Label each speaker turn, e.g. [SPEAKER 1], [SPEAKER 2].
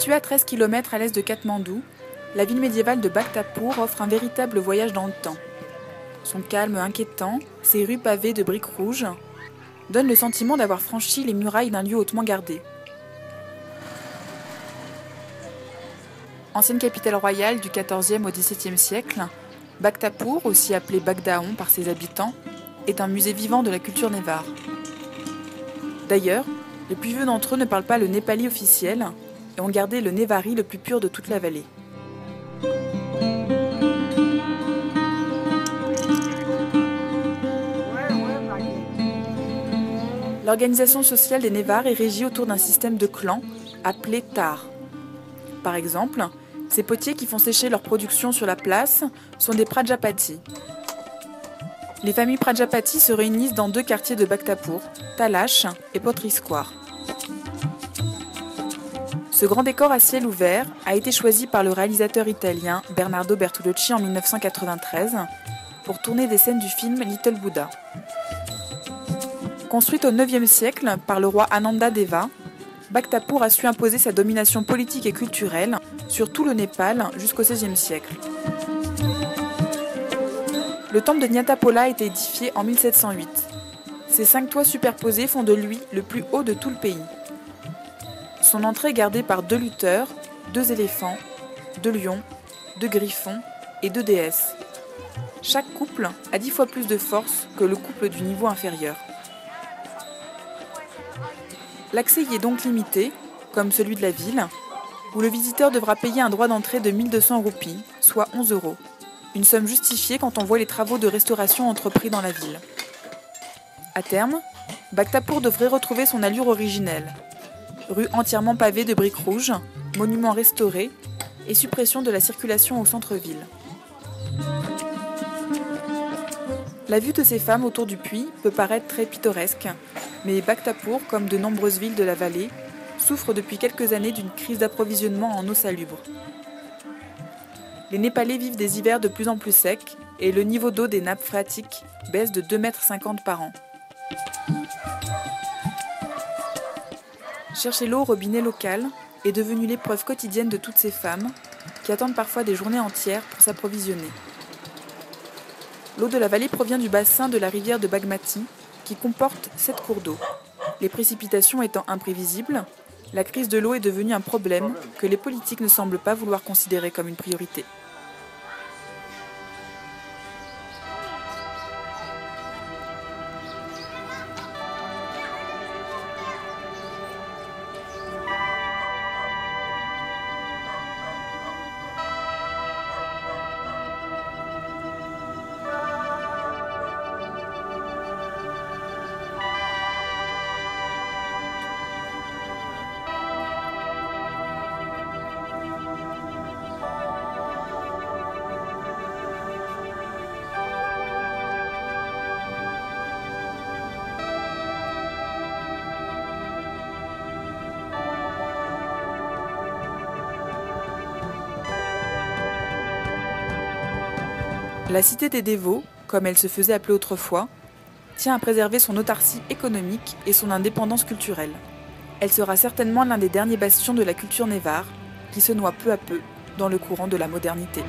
[SPEAKER 1] Située à 13 km à l'est de Katmandou, la ville médiévale de Bhaktapur offre un véritable voyage dans le temps. Son calme inquiétant, ses rues pavées de briques rouges, donnent le sentiment d'avoir franchi les murailles d'un lieu hautement gardé. Ancienne capitale royale du XIVe au XVIIe siècle, Bhaktapur, aussi appelé Bagdaon par ses habitants, est un musée vivant de la culture névar. D'ailleurs, les plus vieux d'entre eux ne parlent pas le népali officiel et ont gardé le névari le plus pur de toute la vallée. L'organisation sociale des Névars est régie autour d'un système de clans appelé tar. Par exemple, ces potiers qui font sécher leur production sur la place sont des Prajapati. Les familles Prajapati se réunissent dans 2 quartiers de Bhaktapur, Talash et Potri Square. Ce grand décor à ciel ouvert a été choisi par le réalisateur italien Bernardo Bertolucci en 1993 pour tourner des scènes du film Little Buddha. Construite au IXe siècle par le roi Ananda Deva, Bhaktapur a su imposer sa domination politique et culturelle sur tout le Népal jusqu'au XVIe siècle. Le temple de Nyatapola a été édifié en 1708. Ses 5 toits superposés font de lui le plus haut de tout le pays. Son entrée est gardée par 2 lutteurs, 2 éléphants, 2 lions, 2 griffons et 2 déesses. Chaque couple a 10 fois plus de force que le couple du niveau inférieur. L'accès y est donc limité, comme celui de la ville, où le visiteur devra payer un droit d'entrée de 1200 roupies, soit 11 €. Une somme justifiée quand on voit les travaux de restauration entrepris dans la ville. À terme, Bhaktapur devrait retrouver son allure originelle. Rue entièrement pavée de briques rouges, monuments restaurés et suppression de la circulation au centre-ville. La vue de ces femmes autour du puits peut paraître très pittoresque, mais Bhaktapur, comme de nombreuses villes de la vallée, souffre depuis quelques années d'une crise d'approvisionnement en eau salubre. Les Népalais vivent des hivers de plus en plus secs et le niveau d'eau des nappes phréatiques baisse de 2,50 m par an. Chercher l'eau au robinet local est devenu l'épreuve quotidienne de toutes ces femmes qui attendent parfois des journées entières pour s'approvisionner. L'eau de la vallée provient du bassin de la rivière de Bagmati qui comporte 7 cours d'eau. Les précipitations étant imprévisibles, la crise de l'eau est devenue un problème que les politiques ne semblent pas vouloir considérer comme une priorité. La cité des dévots, comme elle se faisait appeler autrefois, tient à préserver son autarcie économique et son indépendance culturelle. Elle sera certainement l'un des derniers bastions de la culture névar, qui se noie peu à peu dans le courant de la modernité.